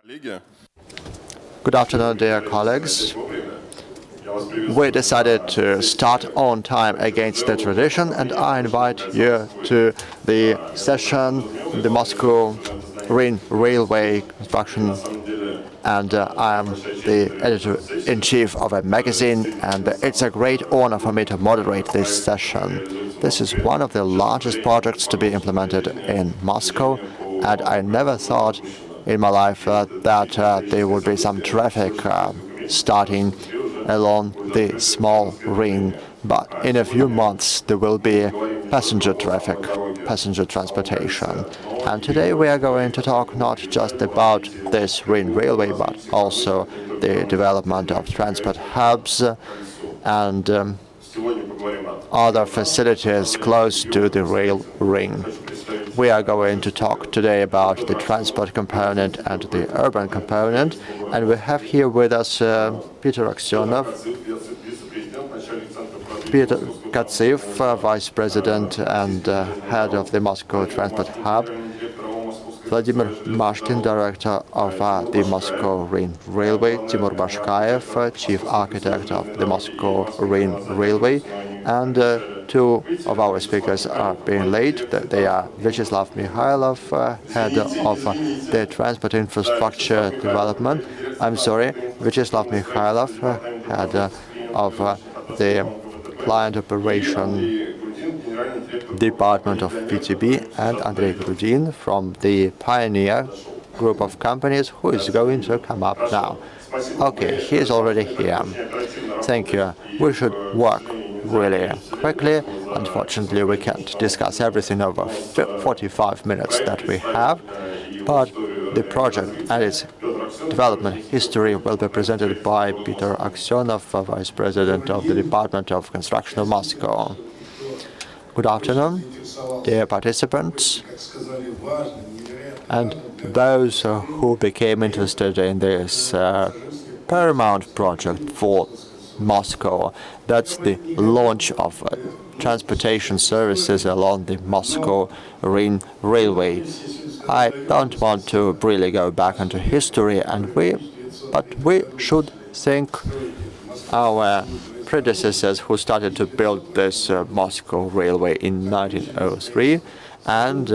Good afternoon, dear colleagues. We decided to start on time against the tradition, and I invite you to the session, the Moscow Ring Railway construction, and I am the editor-in-chief of a magazine, and it's a great honor for me to moderate this session. This is one of the largest projects to be implemented in Moscow, and I never thought in my life that there would be some traffic starting along the small ring, but in a few months there will be passenger traffic, passenger transportation. And today we are going to talk not just about this ring railway, but also the development of transport hubs and other facilities close to the rail ring. We are going to talk today about the transport component and the urban component, and we have here with us Peter Aksionov, Peter Katsev, Vice President and Head of the Moscow Transport Hub, Vladimir Mashkin, Director of the Moscow Ring Railway, Timur Bashkayev, Chief Architect of the Moscow Ring Railway, and two of our speakers are being late. They are Vyacheslav Mikhailov, Head of the Transport Infrastructure Development. Vyacheslav Mikhailov, Head of the Client Operation Department of VTB, and Andrei Grudin from the Pioneer group of companies, who is going to come up now. Okay, he is already here. Thank you. We should work really quickly. Unfortunately, we can't discuss everything over 45 minutes that we have, but the project and its development history will be presented by Peter Aksionov, Vice President of the Department of Construction of Moscow. Good afternoon, dear participants, and those who became interested in this paramount project for Moscow. That's the launch of transportation services along the Moscow Ring Railway. I don't want to really go back into history, but we should thank our predecessors who started to build this Moscow Railway in 1903, and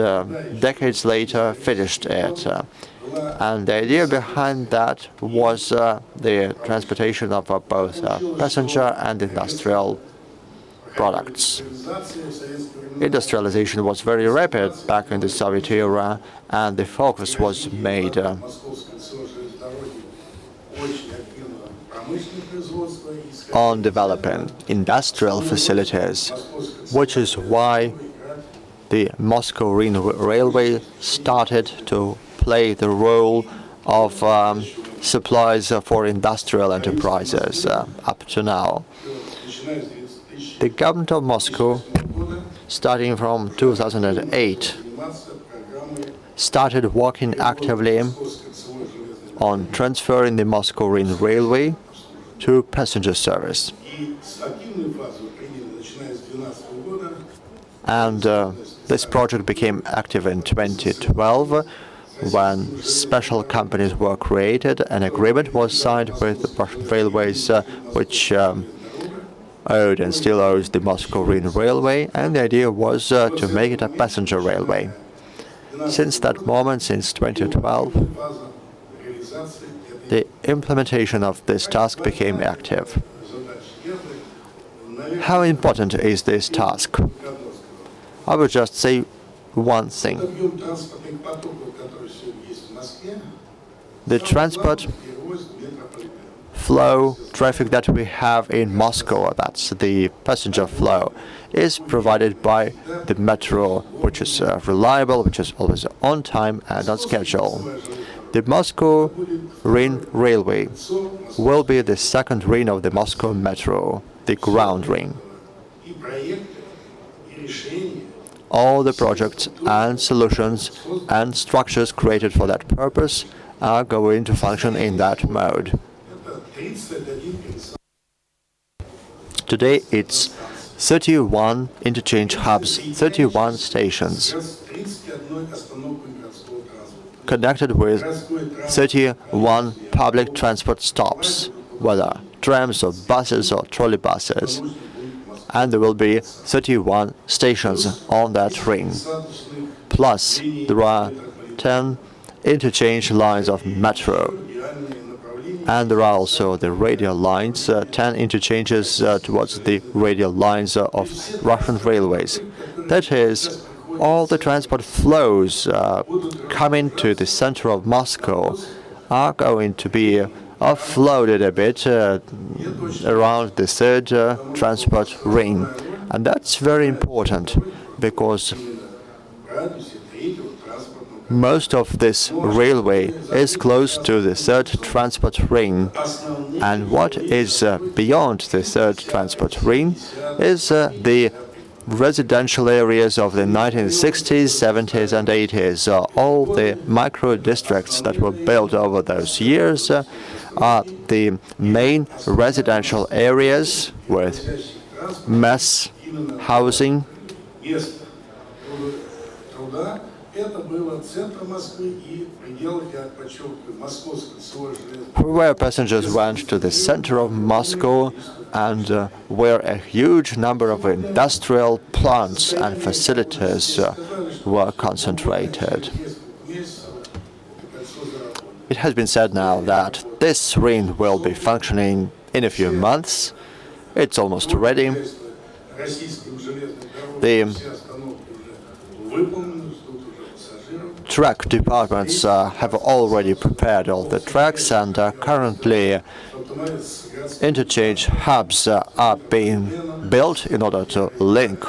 decades later finished it. And the idea behind that was the transportation of both passenger and industrial products. Industrialization was very rapid back in the Soviet era, and the focus was made on developing industrial facilities, which is why the Moscow Ring Railway started to play the role of supplies for industrial enterprises up to now. The government of Moscow, starting from 2008, started working actively on transferring the Moscow Ring Railway to passenger service. And this project became active in 2012, when special companies were created. An agreement was signed with the Russian Railways, which owed and still owes the Moscow Ring Railway, and the idea was to make it a passenger railway. Since that moment, since 2012, the implementation of this task became active. How important is this task? I would just say one thing. The transport flow, traffic that we have in Moscow, that's the passenger flow, is provided by the metro, which is reliable, which is always on time and on schedule. The Moscow Ring Railway will be the second ring of the Moscow Metro, the ground ring. All the projects and solutions and structures created for that purpose are going to function in that mode. Today it's 31 interchange hubs, 31 stations. connected with 31 public transport stops, whether trams or buses or trolleybuses. And there will be 31 stations on that ring. Plus, there are 10 interchange lines of metro. And there are also the radial lines, 10 interchanges towards the radial lines of Russian railways. That is, all the transport flows coming to the center of Moscow are going to be offloaded a bit around the third transport ring. And that's very important because most of this railway is close to the third transport ring. And what is beyond the third transport ring is the residential areas of the 1960s, 70s, and 80s. All the micro districts that were built over those years are the main residential areas with mass housing, where passengers went to the center of Moscow and where a huge number of industrial plants and facilities were concentrated. It has been said now that this ring will be functioning in a few months. It's almost ready. The track departments have already prepared all the tracks, and currently interchange hubs are being built in order to link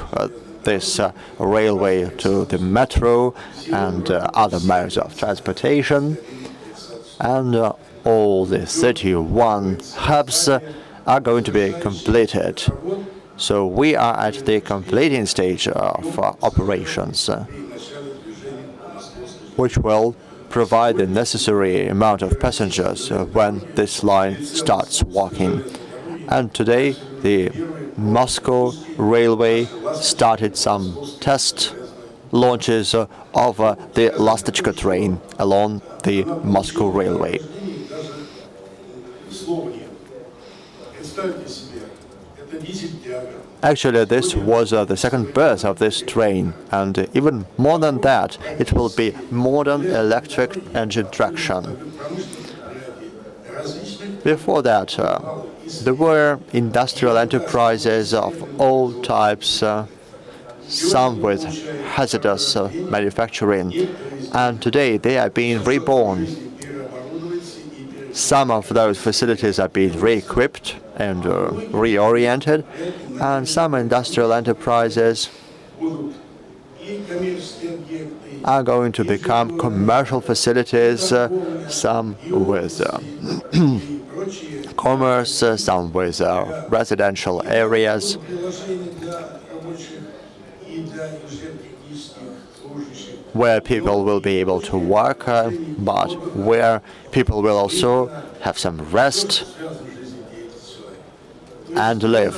this railway to the metro and other modes of transportation. And all the 31 hubs are going to be completed. So we are at the completing stage of operations, which will provide the necessary amount of passengers when this line starts working. And today, the Moscow Railway started some test launches of the Lastочка train along the Moscow Railway. Actually, this was the second birth of this train, and even more than that, it will be modern electric engine traction. Before that, there were industrial enterprises of all types, some with hazardous manufacturing, and today they are being reborn. Some of those facilities are being re-equipped and reoriented, and some industrial enterprises are going to become commercial facilities, some with commerce, some with residential areas, where people will be able to work, but where people will also have some rest and live.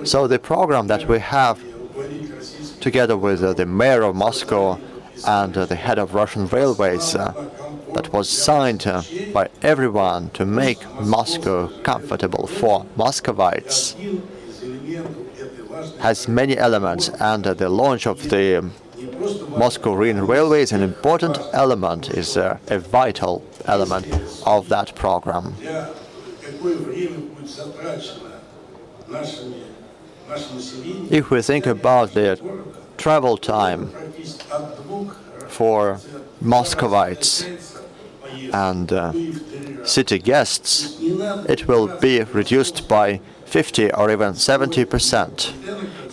So the program that we have together with the mayor of Moscow and the head of Russian railways that was signed by everyone to make Moscow comfortable for Muscovites has many elements, and the launch of the Moscow Railway is an important element, is a vital element of that program. If we think about the travel time for Muscovites and city guests, it will be reduced by 50 or even 70%.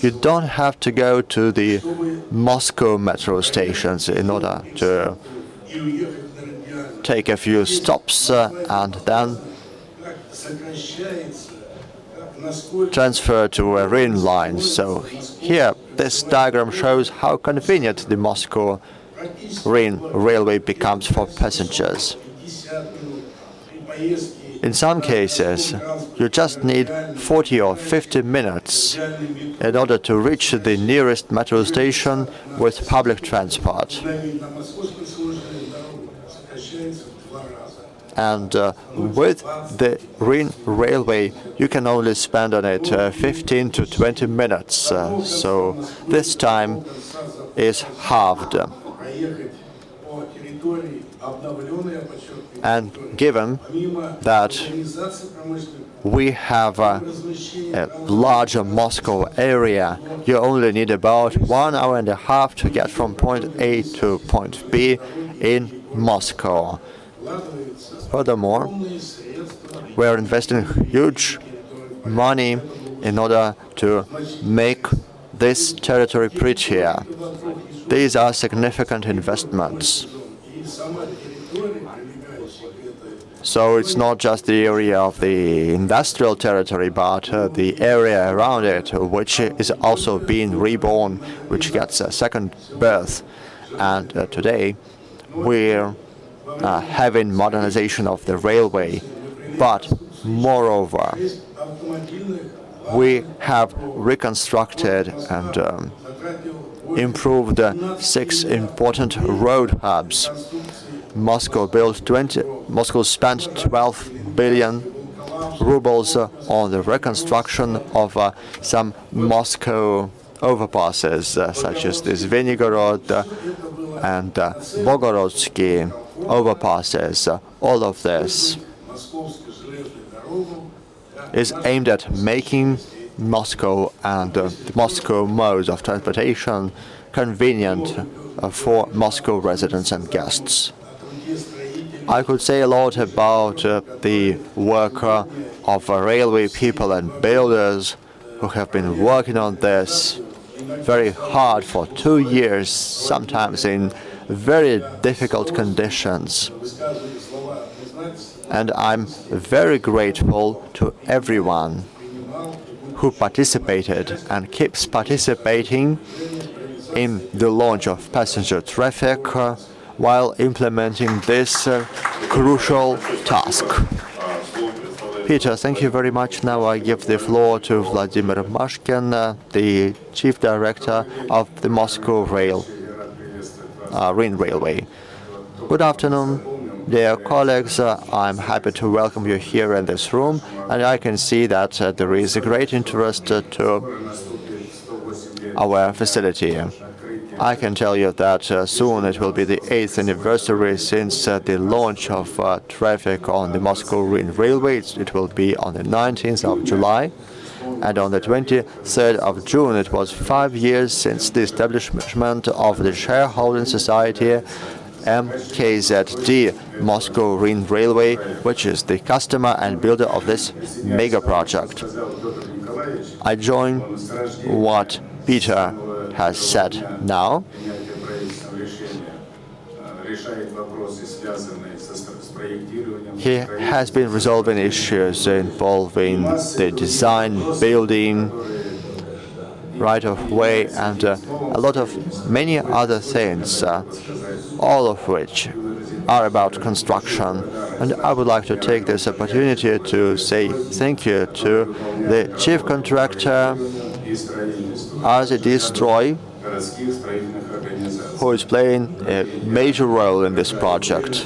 You don't have to go to the Moscow metro stations in order to take a few stops and then transfer to a rail line. So here, this diagram shows how convenient the Moscow railway becomes for passengers. In some cases, you just need 40 or 50 minutes in order to reach the nearest metro station with public transport. And with the Ring Railway, you can only spend on it 15 to 20 minutes. So this time is halved. And given that we have a larger Moscow area, you only need about 1 hour and a half to get from point A to point B in Moscow. Furthermore, we are investing huge money in order to make this territory prettier. These are significant investments. So it's not just the area of the industrial territory, but the area around it, which is also being reborn, which gets a second birth. And today, we're having modernization of the railway. But moreover, we have reconstructed and improved 6 important road hubs. Moscow spent 12 billion rubles on the reconstruction of some Moscow overpasses, such as this Venigorod and Bogorodsky overpasses. All of this is aimed at making Moscow and the Moscow modes of transportation convenient for Moscow residents and guests. I could say a lot about the work of railway people and builders who have been working on this very hard for 2 years, sometimes in very difficult conditions. And I'm very grateful to everyone who participated and keeps participating in the launch of passenger traffic while implementing this crucial task. Peter, thank you very much. Now I give the floor to Vladimir Mashkin, the Chief Director of the Moscow Ring Railway. Good afternoon, dear colleagues. I'm happy to welcome you here in this room, and I can see that there is a great interest to our facility. I can tell you that soon it will be the 8th anniversary since the launch of traffic on the Moscow Ring Railway. It will be on the 19th of July. And on the 23rd of June, it was 5 years since the establishment of the shareholding society MKZD Moscow Ring Railway, which is the customer and builder of this mega project. I join what Peter has said now. He has been resolving issues involving the design, building, right-of-way, and a lot of many other things, all of which are about construction. And I would like to take this opportunity to say thank you to the chief contractor, RZD, who is playing a major role in this project.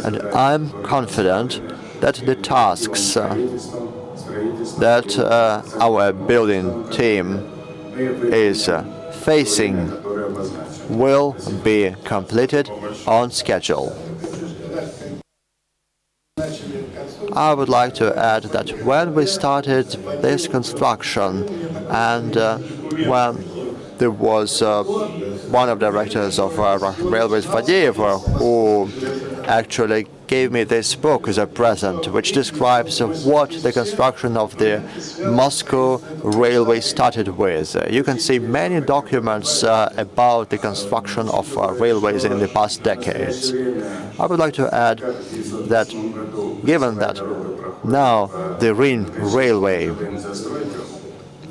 And I'm confident that the tasks that our building team is facing will be completed on schedule. I would like to add that when we started this construction and when there was one of the directors of Railways, Fadeev, who actually gave me this book as a present, which describes what the construction of the Moscow Railway started with. You can see many documents about the construction of railways in the past decades. I would like to add that given that now the Ring Railway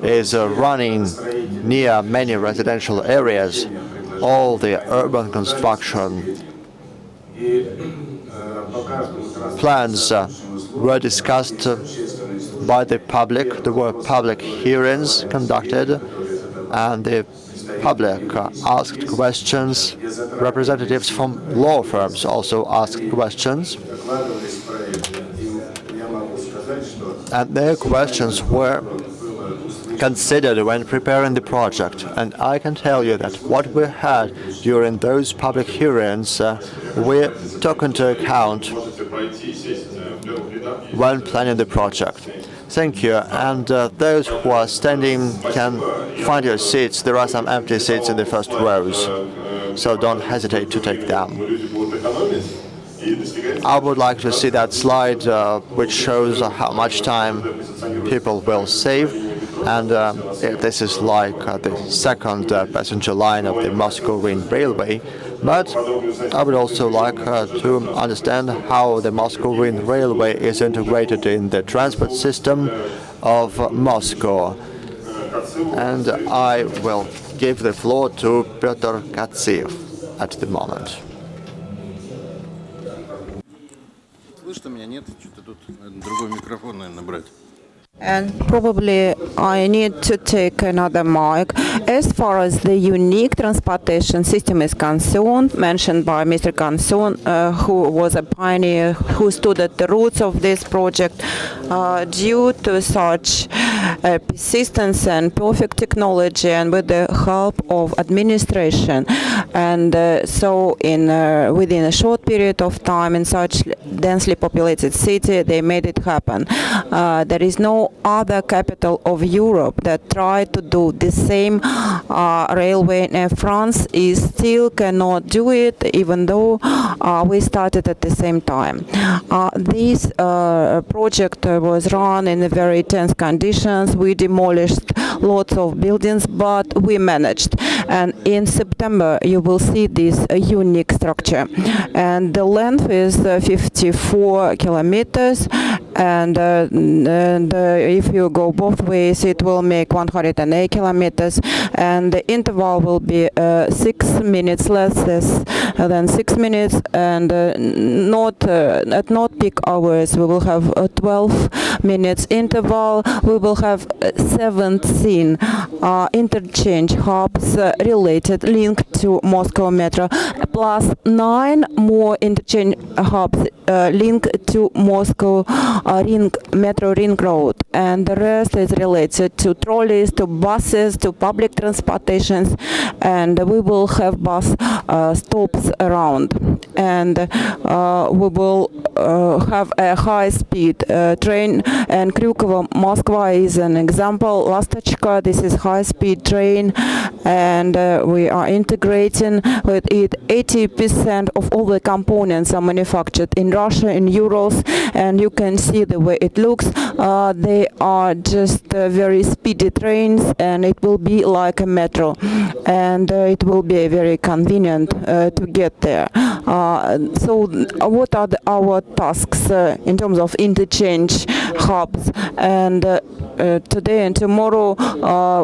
is running near many residential areas, all the urban construction plans were discussed by the public. There were public hearings conducted, and the public asked questions. Representatives from law firms also asked questions. And their questions were considered when preparing the project. And I can tell you that what we had during those public hearings, we took into account when planning the project. Thank you. And those who are standing can find your seats. There are some empty seats in the first rows, so don't hesitate to take them. I would like to see that slide which shows how much time people will save. And this is like the second passenger line of the Moscow-Riga railway. But I would also like to understand how the Moscow-Riga railway is integrated in the transport system of Moscow. And I will give the floor to Piotr Katsev at the moment. Слышно меня? Нет? Что-то тут другой микрофон, наверное, брать. And probably I need to take another mic. As far as the unique transportation system is concerned, mentioned by Mr. Kanson, who was a pioneer, who stood at the roots of this project, due to such persistence and perfect technology and with the help of administration. And so within a short period of time in such densely populated city, they made it happen. There is no other capital of Europe that tried to do the same railway, and France still cannot do it, even though we started at the same time. This project was run in very tense conditions. We demolished lots of buildings, but we managed. And in September, you will see this unique structure. And the length is 54 kilometers. And if you go both ways, it will make 108 kilometers, and the interval will be 6 minutes, less than 6 minutes, and at not peak hours we will have a 12 minutes interval. We will have 17 interchange hubs linked to Moscow Metro, plus 9 more interchange hubs linked to Moscow Metro Ring Road, and the rest is related to trolleys, to buses, to public transportations, and we will have bus stops around, and we will have a high-speed train, and Kryukovo-Moskva is an example. Lastachka, this is high-speed train, and we are integrating with it. 80% of all the components are manufactured in Russia in euros, and you can see the way it looks. They are just very speedy trains, and it will be like a metro, and it will be very convenient to get there. So what are our tasks in terms of interchange hubs? And today and tomorrow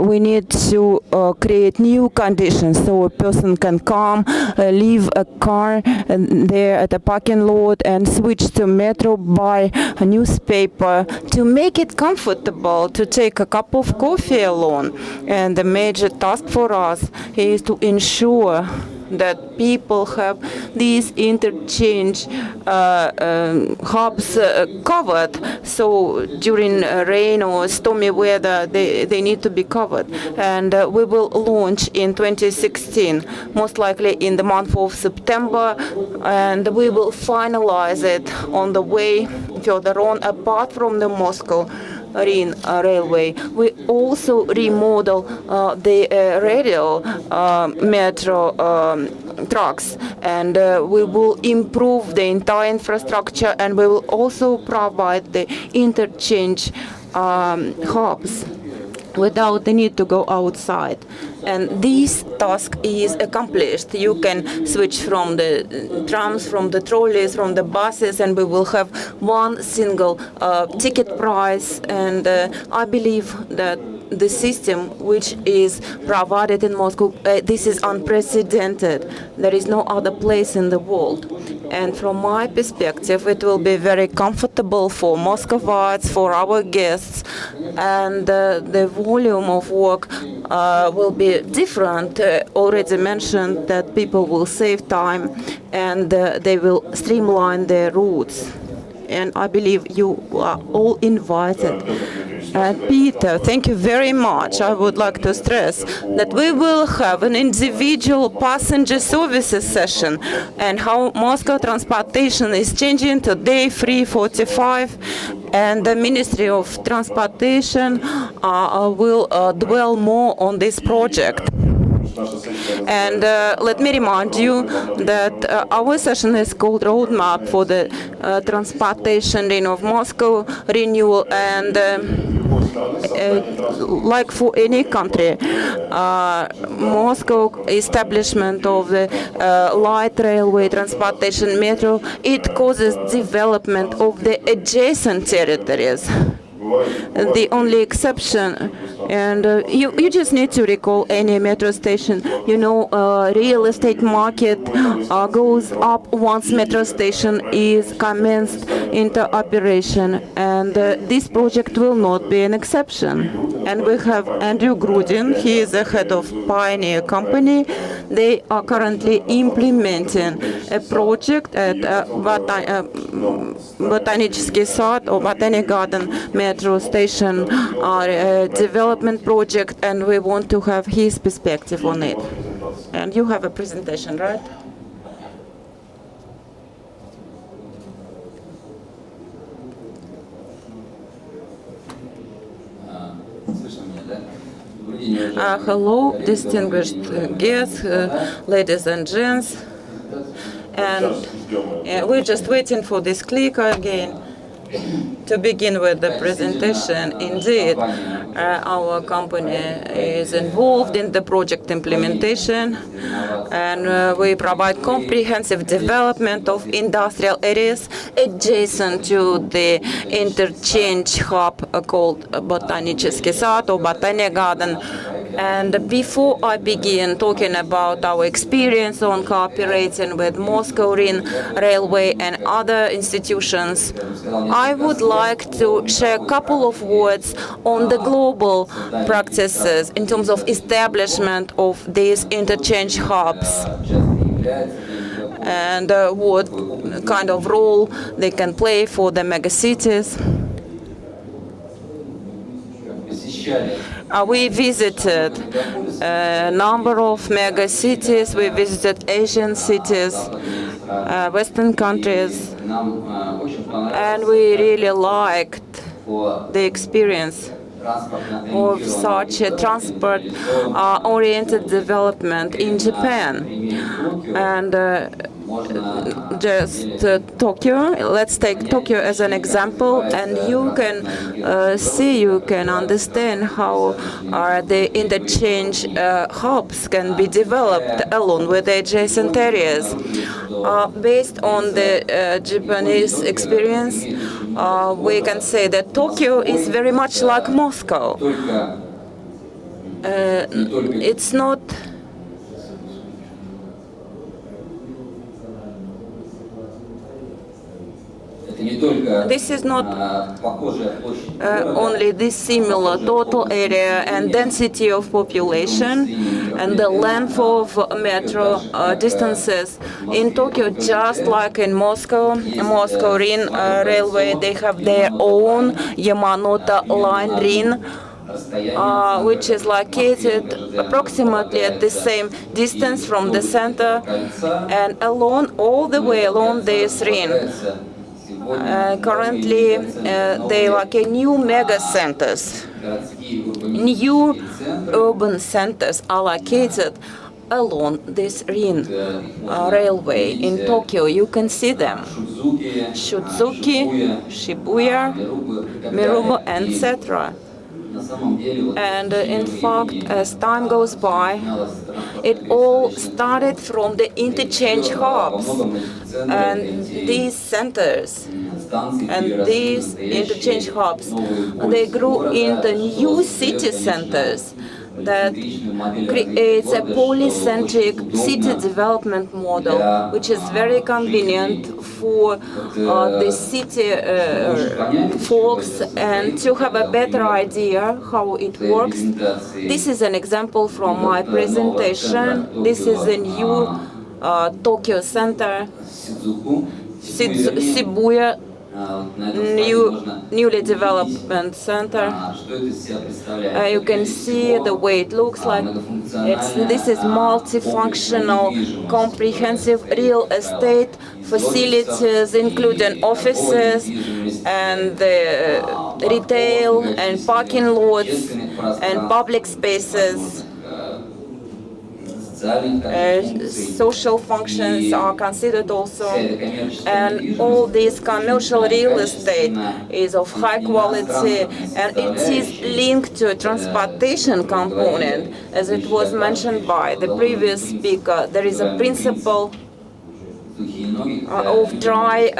we need to create new conditions so a person can come, leave a car there at a parking lot and switch to metro, buy a newspaper, to make it comfortable to take a cup of coffee alone. And the major task for us is to ensure that people have these interchange hubs covered. So during rain or stormy weather, they need to be covered. And we will launch in 2016, most likely in the month of September, and we will finalize it on the way further on, apart from the Moscow railway. We also remodel the radial metro tracks, and we will improve the entire infrastructure, and we will also provide the interchange hubs without the need to go outside. And this task is accomplished. You can switch from the trams, from the trolleys, from the buses, and we will have one single ticket price. And I believe that the system which is provided in Moscow. This is unprecedented. There is no other place in the world. And from my perspective, it will be very comfortable for Muscovites, for our guests, and the volume of work will be different. Already mentioned that people will save time and they will streamline their routes. And I believe you are all invited. Peter, thank you very much. I would like to stress that we will have an individual passenger services session and how Moscow transportation is changing to day 345, and the Ministry of Transportation will dwell more on this project. And let me remind you that our session is called Roadmap for the Transportation Ring of Moscow Renewal, and like for any country, Moscow establishment of the light railway transportation metro, it causes development of the adjacent territories. The only exception, and you just need to recall any metro station, real estate market goes up once metro station is commenced into operation, and this project will not be an exception. And we have Andrew Grudin, he is the head of Pioneer Company. They are currently implementing a project at Botaniический сад or Botanic Garden metro station development project, and we want to have his perspective on it. And you have a presentation, right? Hello, distinguished guests, ladies and gents. And we're just waiting for this clicker again to begin with the presentation. Indeed, our company is involved in the project implementation, and we provide comprehensive development of industrial areas adjacent to the interchange hub called Botaniический сад or Botanic Garden. And before I begin talking about our experience on cooperating with Moscow Ring Railway and other institutions, I would like to share a couple of words on the global practices in terms of establishment of these interchange hubs and what kind of role they can play for the megacities. We visited a number of mega cities. We visited Asian cities, Western countries, and we really liked the experience of such a transport-oriented development in Japan. And just Tokyo. Let's take Tokyo as an example, and you can you can understand how the interchange hubs can be developed along with the adjacent areas. Based on the Japanese experience, we can say that Tokyo is very much like Moscow. It's not This is not only the similar total area and density of population and the length of metro distances. In Tokyo, just like in Moscow, Moscow Ring Railway, they have their own Yamanote Line Ring, which is located approximately at the same distance from the center and all the way along this ring. Currently, they are new mega centers. New urban centers are located along this ring railway in Tokyo. You can see them: Shutsuki, Shibuya, Mirubo, etc. And in fact, as time goes by, it all started from the interchange hubs. And these centers And these interchange hubs, they grew into new city centers that creates a polycentric city development model, which is very convenient for the city folks and to have a better idea how it works. This is an example from my presentation. This is a new Tokyo center, Shibuya newly development center. You can see the way it looks like. This is multifunctional, comprehensive real estate facilities, including offices and retail and parking lots and public spaces. Social functions are considered also, and all this commercial real estate is of high quality, and it is linked to a transportation component. As it was mentioned by the previous speaker, there is a principle of dry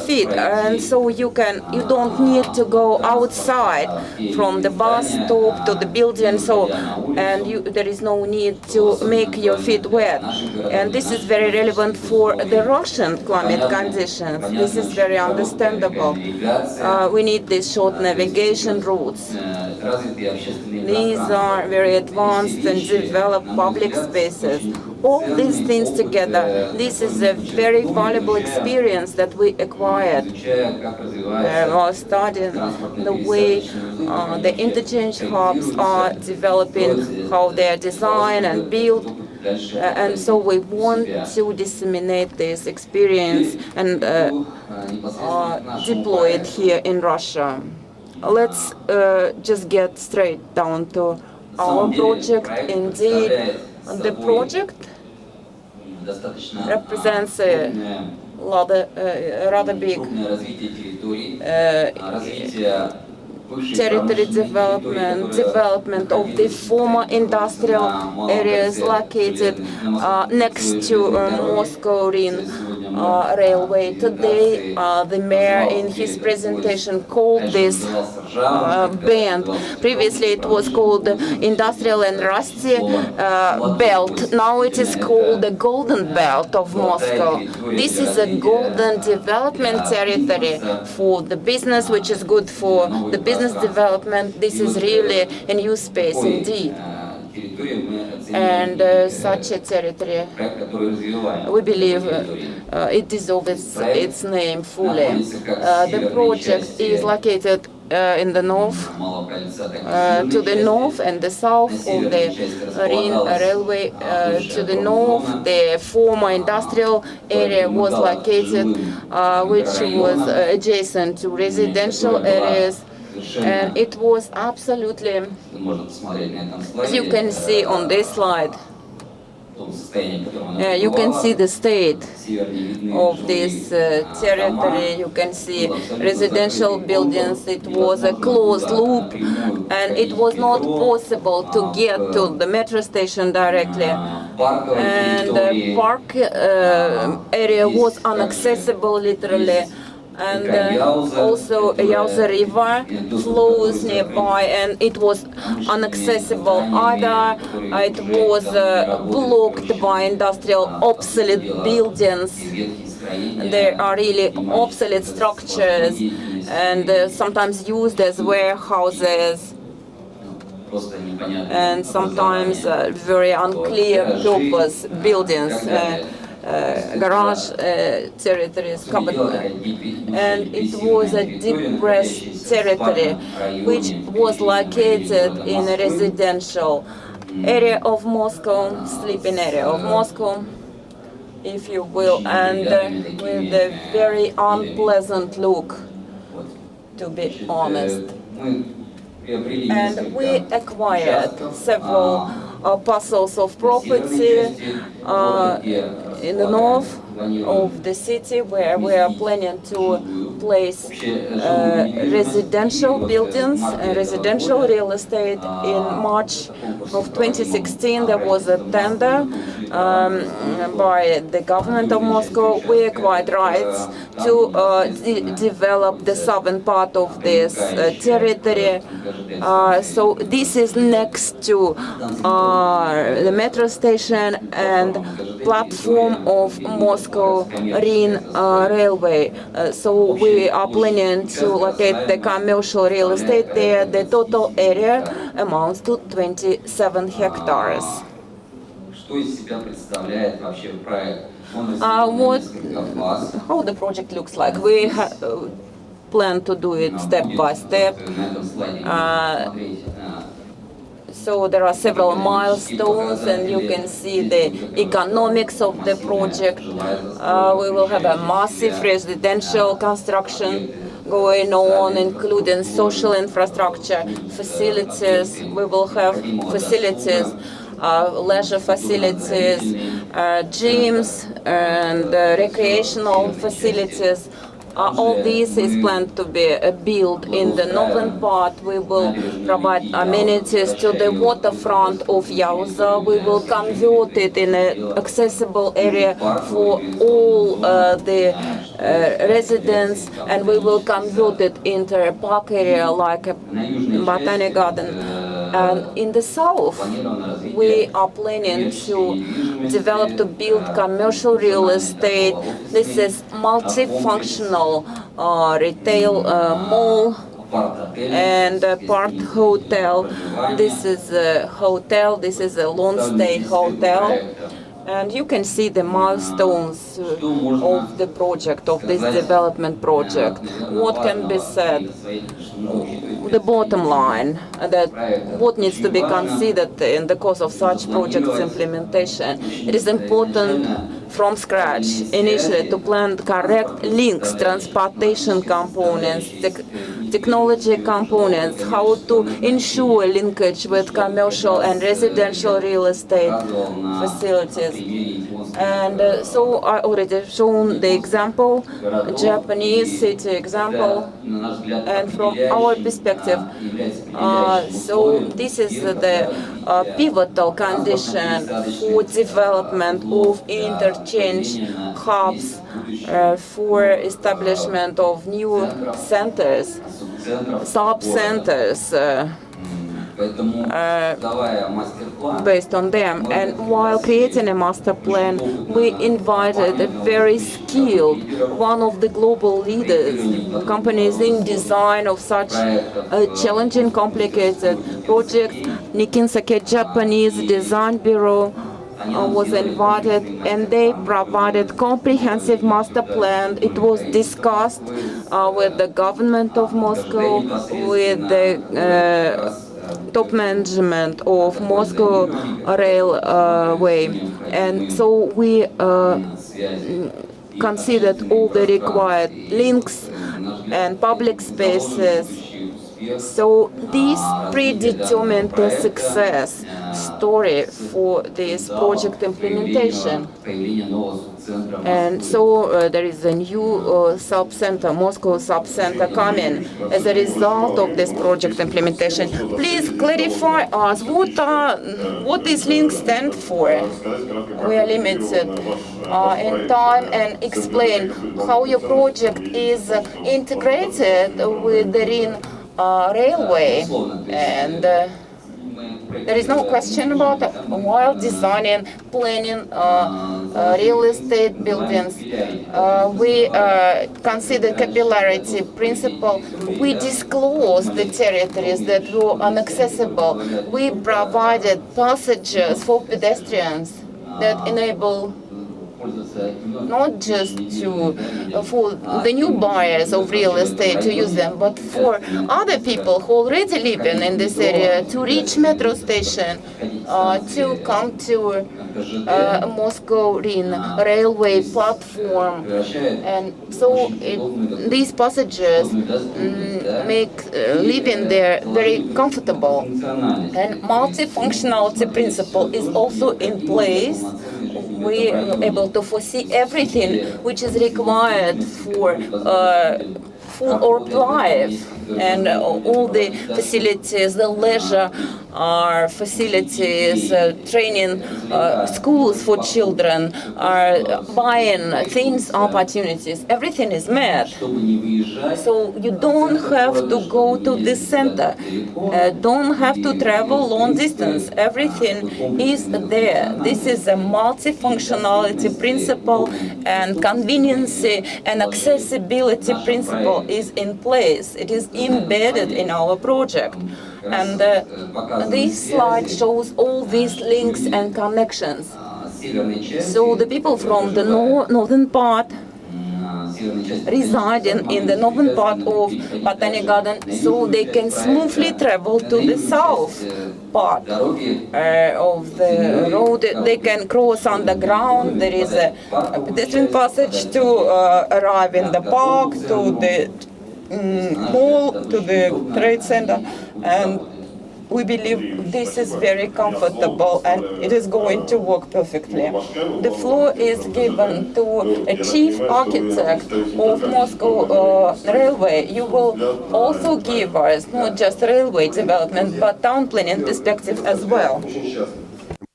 feet, and so you don't need to go outside from the bus stop to the building, there is no need to make your feet wet, and this is very relevant for the Russian climate conditions. This is very understandable. We need these short navigation routes. These are very advanced and developed public spaces. All these things together, this is a very valuable experience that we acquired while studying the way the interchange hubs are developing, how they are designed and built. And so we want to disseminate this experience and deploy it here in Russia. Let's just get straight down to our project. Indeed, the project represents a rather big territory development of the former industrial areas located next to Moscow Ring railway. Today, the mayor in his presentation called this band. Previously, it was called Industrial and Rusty Belt. Now it is called the Golden Belt of Moscow. This is a golden development territory for the business, which is good for the business development. This is really a new space indeed. And such a territory, we believe it deserves its name fully. The project is located in the north, to the north and the south of the Ring railway. To the north, the former industrial area was located, which was adjacent to residential areas. And it was absolutely, as you can see on this slide, you can see the state of this territory. You can see residential buildings. It was a closed loop, and it was not possible to get to the metro station directly. And the park area was inaccessible, literally. And also Yauza River flows nearby, and it was inaccessible either. It was blocked by industrial obsolete buildings. There are really obsolete structures and sometimes used as warehouses, and sometimes very unclear purpose buildings. Garage territories covered, and it was a depressed territory which was located in a residential area of Moscow, sleeping area of Moscow, if you will, and with a very unpleasant look, to be honest. And we acquired several parcels of property in the north of the city, where we are planning to place residential buildings and residential real estate. In March of 2016, there was a tender by the government of Moscow. We acquired rights to develop the southern part of this territory. So this is next to the metro station and platform of Moscow Ring railway. So we are planning to locate the commercial real estate there. The total area amounts to 27 hectares. How the project looks like? We plan to do it step by step. So there are several milestones, and you can see the economics of the project. We will have a massive residential construction going on, including social infrastructure, facilities. We will have facilities, leisure facilities, gyms, and recreational facilities. All this is planned to be built in the northern part. We will provide amenities to the waterfront of Yauza. We will convert it in an accessible area for all the residents, and we will convert it into a park area like a botanic garden. And in the south, we are planning to develop, to build commercial real estate. This is multifunctional retail mall and part hotel. This is a hotel. This is a long stay hotel. And you can see the milestones of the project, of this development project. What can be said? The bottom line, that what needs to be considered in the course of such projects implementation. It is important from scratch, initially, to plan correct links, transportation components, technology components, how to ensure linkage with commercial and residential real estate facilities. And so I already shown the example, Japanese city example, and from our perspective, so this is the pivotal condition for development of interchange hubs for establishment of new centers, sub-centers, based on them. And while creating a master plan, we invited a very skilled, one of the global leaders, companies in design of such a challenging, complicated project. Nikinsake Japanese Design Bureau was invited, and they provided comprehensive master plan. It was discussed with the government of Moscow, with the top management of Moscow Railway, and so we considered all the required links and public spaces. So this predetermined the success story for this project implementation. And so there is a new sub-center, Moscow sub-center coming as a result of this project implementation. Please clarify us what these links stand for. We are limited in time, and explain how your project is integrated with the Ring railway. And there is no question about it. While designing, planning real estate buildings, we consider capillarity principle. We disclosed the territories that were inaccessible. We provided passages for pedestrians that enable not just for the new buyers of real estate to use them, but for other people who already live in this area to reach metro station, to come to Moscow Ring railway platform. And so these passages make living there very comfortable. And multifunctionality principle is also in place. We are able to foresee everything which is required full of life, and all the facilities, the leisure are facilities, training schools for children, are buying things, opportunities. Everything is met. So you don't have to go to this center, don't have to travel long distance. Everything is there. This is a multifunctionality principle, and convenience and accessibility principle is in place. It is embedded in our project. And this slide shows all these links and connections. So the people from the northern part residing in the northern part of Botanic Garden, so they can smoothly travel to the south part of the road. They can cross underground. There is a pedestrian passage to arrive in the park, to the mall, to the trade center, and we believe this is very comfortable and it is going to work perfectly. The floor is given to a chief architect of Moscow Railway. You will also give us not just railway development, but town planning perspective as well.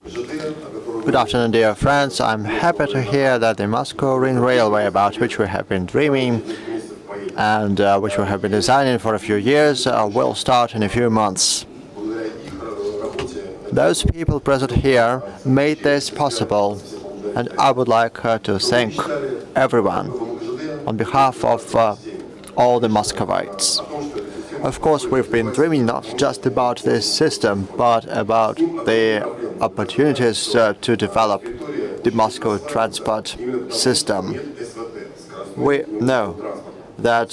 Good afternoon, dear friends. I'm happy to hear that the Moscow Ring Railway, about which we have been dreaming and which we have been designing for a few years, will start in a few months. Those people present here made this possible, and I would like to thank everyone on behalf of all the Muscovites. Of course, we've been dreaming not just about this system, but about the opportunities to develop the Moscow transport system. We know that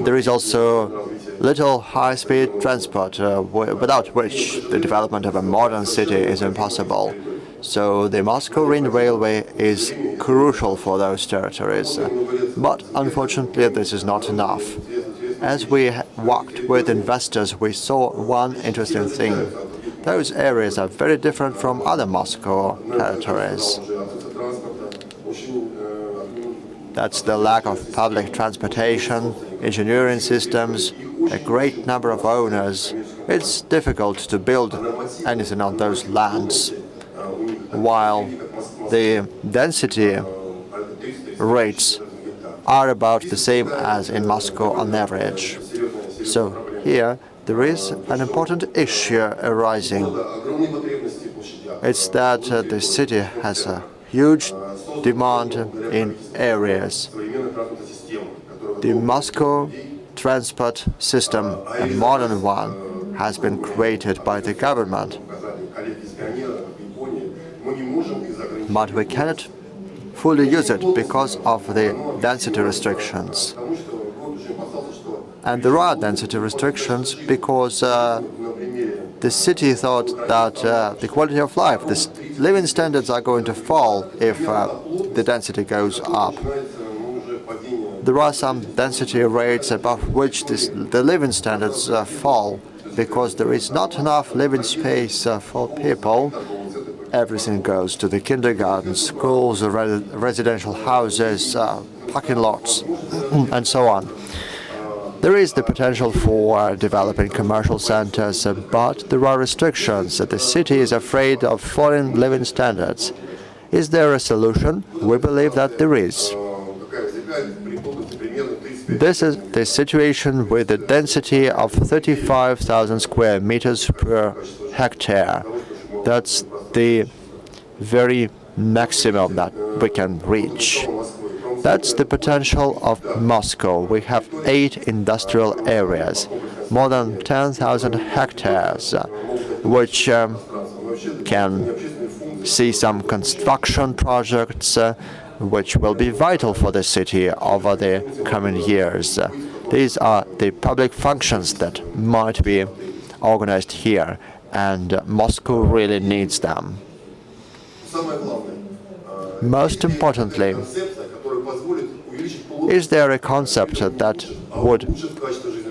there is also little high-speed transport, without which the development of a modern city is impossible. So the Moscow Ring Railway is crucial for those territories. But unfortunately, this is not enough. As we walked with investors, we saw one interesting thing. Those areas are very different from other Moscow territories. That's the lack of public transportation, engineering systems, a great number of owners. It's difficult to build anything on those lands, while the density rates are about the same as in Moscow on average. So here there is an important issue arising. It's that the city has a huge demand in areas. The Moscow transport system, a modern one, has been created by the government. But we cannot fully use it because of the density restrictions. And there are density restrictions because the city thought that the quality of life, the living standards are going to fall if the density goes up. There are some density rates above which the living standards fall because there is not enough living space for people. Everything goes to the kindergarten, schools, residential houses, parking lots, and so on. There is the potential for developing commercial centers, but there are restrictions. The city is afraid of falling living standards. Is there a solution? We believe that there is. This is the situation with a density of 35,000 square meters per hectare. That's the very maximum that we can reach. That's the potential of Moscow. We have 8 industrial areas, more than 10,000 hectares, which can see some construction projects which will be vital for the city over the coming years. These are the public functions that might be organized here, and Moscow really needs them. Most importantly, is there a concept that would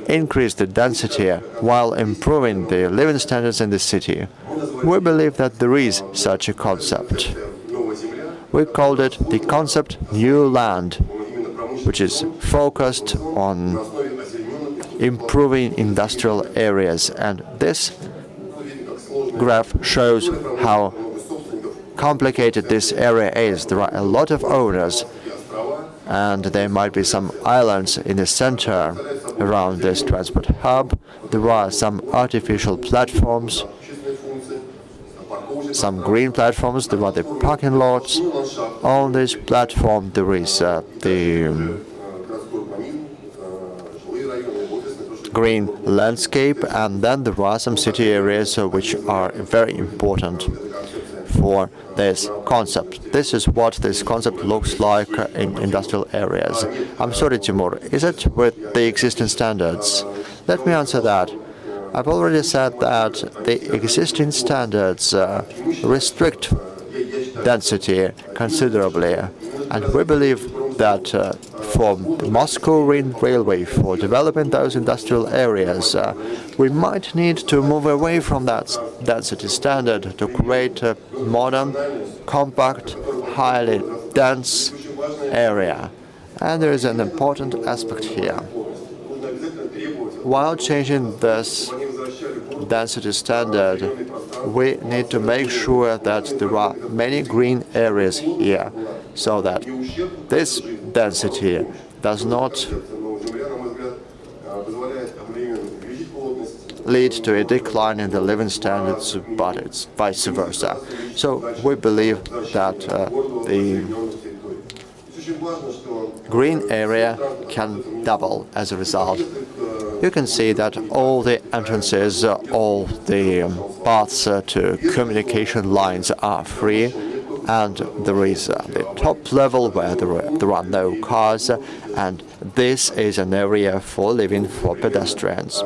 increase the density while improving the living standards in the city? We believe that there is such a concept. We called it the concept New Land, which is focused on improving industrial areas. And this graph shows how complicated this area is. There are a lot of owners, and there might be some islands in the center around this transport hub. There are some artificial platforms, some green platforms. There are the parking lots. On this platform there is the green landscape, and then there are some city areas which are very important for this concept. This is what this concept looks like in industrial areas. I'm sorry, Timur, is it with the existing standards? Let me answer that. I've already said that the existing standards restrict density considerably, and we believe that for the Moscow Railway, for developing those industrial areas, we might need to move away from that density standard to create a modern, compact, highly dense area. And there is an important aspect here. While changing this density standard, we need to make sure that there are many green areas here, so that this density does not lead to a decline in the living standards, but it's vice versa. So we believe that the green area can double as a result. You can see that all the entrances, all the paths to communication lines are free, and there is the top level where there are no cars, and this is an area for living for pedestrians.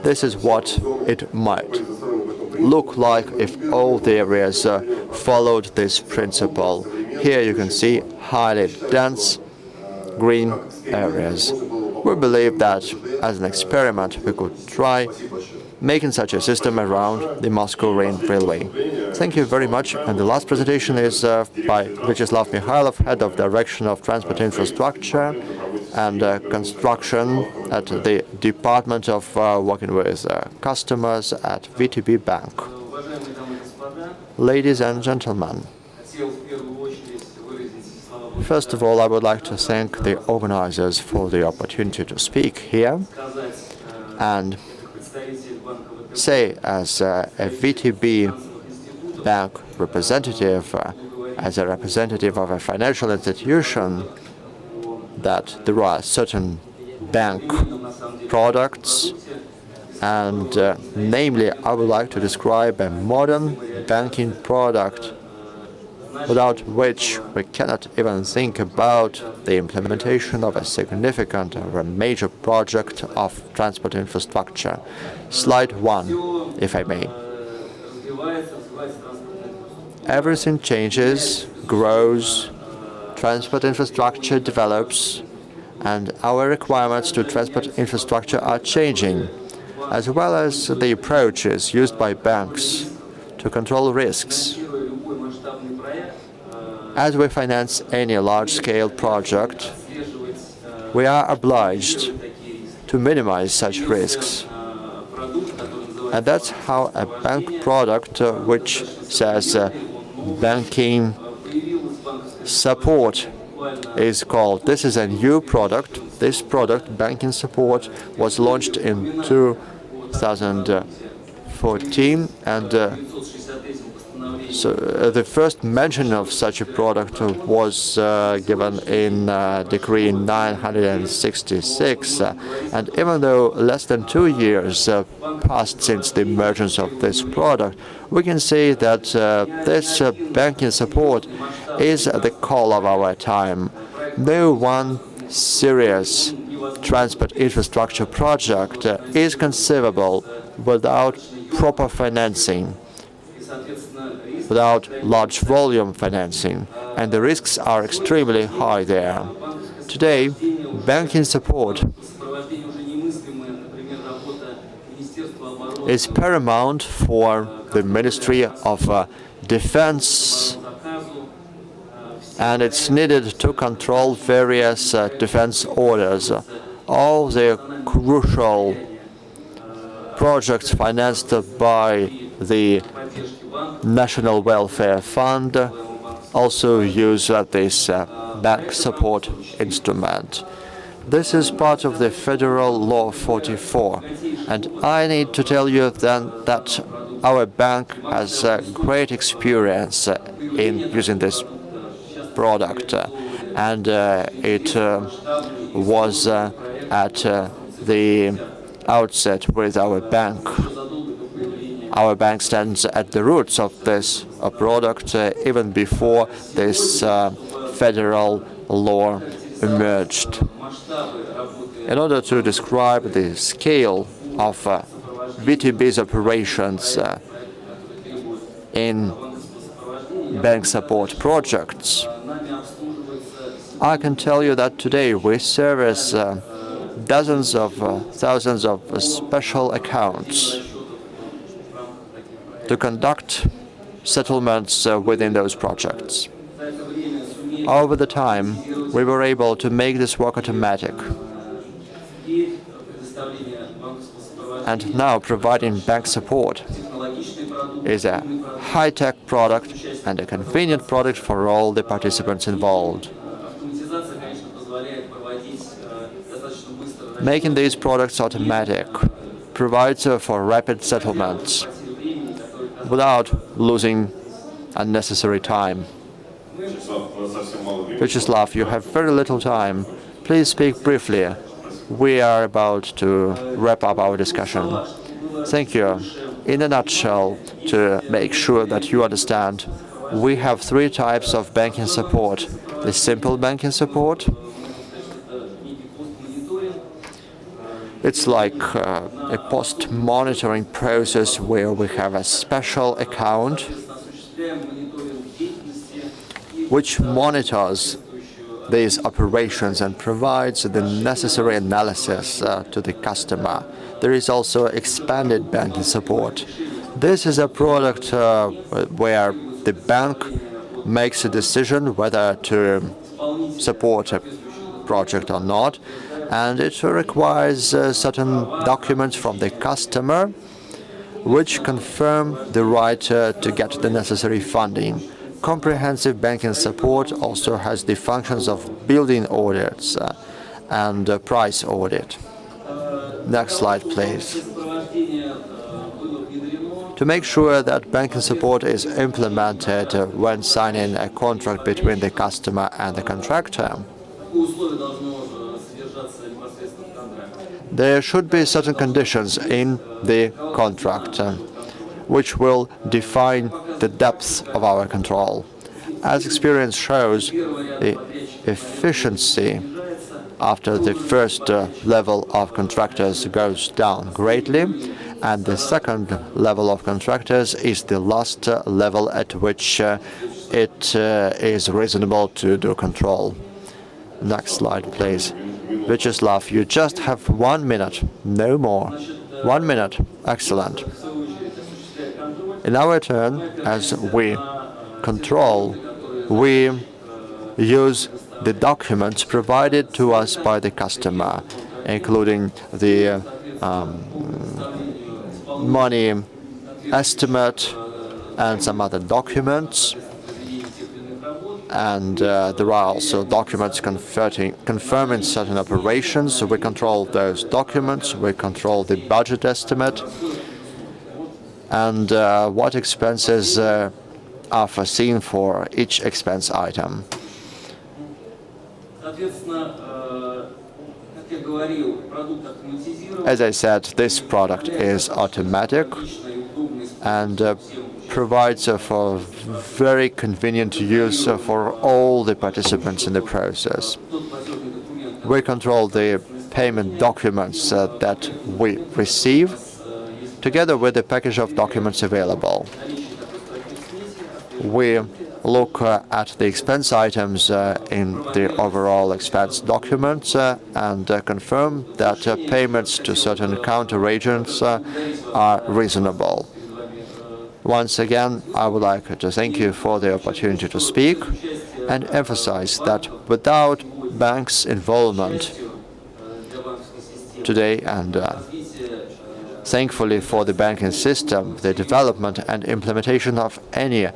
This is what it might look like if all the areas followed this principle. Here you can see highly dense green areas. We believe that as an experiment we could try making such a system around the Moscow Railway. Thank you very much. And the last presentation is by Vyacheslav Mikhailov, Head of Direction of Transport Infrastructure and Construction at the Department of Working with Customers at VTB Bank. Ladies and gentlemen, first of all, I would like to thank the organizers for the opportunity to speak here and say, as a VTB Bank representative, as a representative of a financial institution, that there are certain bank products, and namely, I would like to describe a modern banking product without which we cannot even think about the implementation of a significant or a major project of transport infrastructure. Slide 1, if I may. Everything changes, grows, transport infrastructure develops, and our requirements to transport infrastructure are changing, as well as the approaches used by banks to control risks. As we finance any large-scale project, we are obliged to minimize such risks. And that's how a bank product which says banking support is called. This is a new product. This product, banking support, was launched in 2014, and so the first mention of such a product was given in Decree 966, and even though less than 2 years passed since the emergence of this product, we can say that this banking support is the call of our time. No one serious transport infrastructure project is conceivable without proper financing, without large volume financing, and the risks are extremely high there. Today, banking support is paramount for the Ministry of Defense, and it's needed to control various defense orders. all the crucial projects financed by the National Welfare Fund also use this bank support instrument. This is part of the Federal Law 44, and I need to tell you then that our bank has great experience in using this product, and it was at the outset with our bank. Our bank stands at the roots of this product even before this federal law emerged. In order to describe the scale of VTB's operations in bank support projects, I can tell you that today we service dozens of thousands of special accounts to conduct settlements within those projects. Over the time, we were able to make this work automatic. And now providing bank support is a high-tech product and a convenient product for all the participants involved. Making these products automatic provides for rapid settlements without losing unnecessary time. Vyacheslav, you have very little time. Please speak briefly. We are about to wrap up our discussion. Thank you. In a nutshell, to make sure that you understand, we have three types of banking support. The simple banking support. It's like a post-monitoring process where we have a special account which monitors these operations and provides the necessary analysis to the customer. There is also expanded banking support. This is a product where the bank makes a decision whether to support a project or not, and it requires certain documents from the customer which confirm the right to get the necessary funding. Comprehensive banking support also has the functions of building audits and price audit. Next slide, please. To make sure that banking support is implemented when signing a contract between the customer and the contractor, there should be certain conditions in the contract which will define the depth of our control. As experience shows, the efficiency after the first level of contractors goes down greatly, and the second level of contractors is the last level at which it is reasonable to do control. Next slide, please. Vyacheslav, you just have 1 minute, no more. 1 minute, excellent. In our turn, as we control, we use the documents provided to us by the customer, including the money estimate and some other documents. And there are also documents confirming certain operations. So we control those documents, we control the budget estimate, and what expenses are foreseen for each expense item. As I said, this product is automatic and provides for very convenient use for all the participants in the process. We control the payment documents that we receive, together with the package of documents available. We look at the expense items in the overall expense documents and confirm that payments to certain counter agents are reasonable. Once again, I would like to thank you for the opportunity to speak and emphasize that without banks' involvement, today, and thankfully for the banking system, the development and implementation of any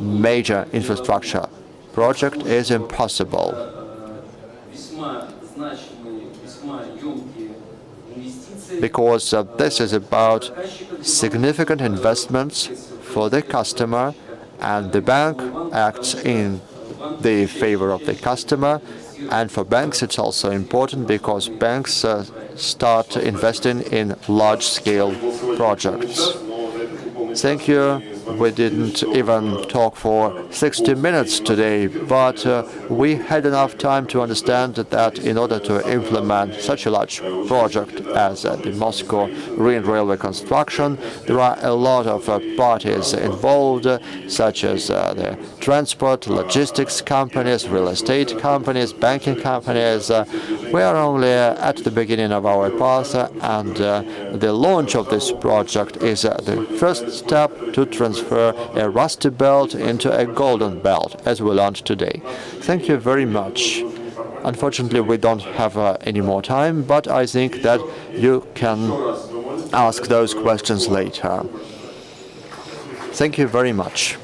major infrastructure project is impossible. Because this is about significant investments for the customer, and the bank acts in the favor of the customer. And for banks, it's also important because banks start investing in large-scale projects. Thank you. We didn't even talk for 60 minutes today, but we had enough time to understand that in order to implement such a large project as the Moscow Green Railway construction, there are a lot of parties involved, such as the transport, logistics companies, real estate companies, banking companies. We are only at the beginning of our path, and the launch of this project is the first step to transfer a rusty belt into a golden belt, as we learned today. Thank you very much. Unfortunately, we don't have any more time, but I think that you can ask those questions later. Thank you very much.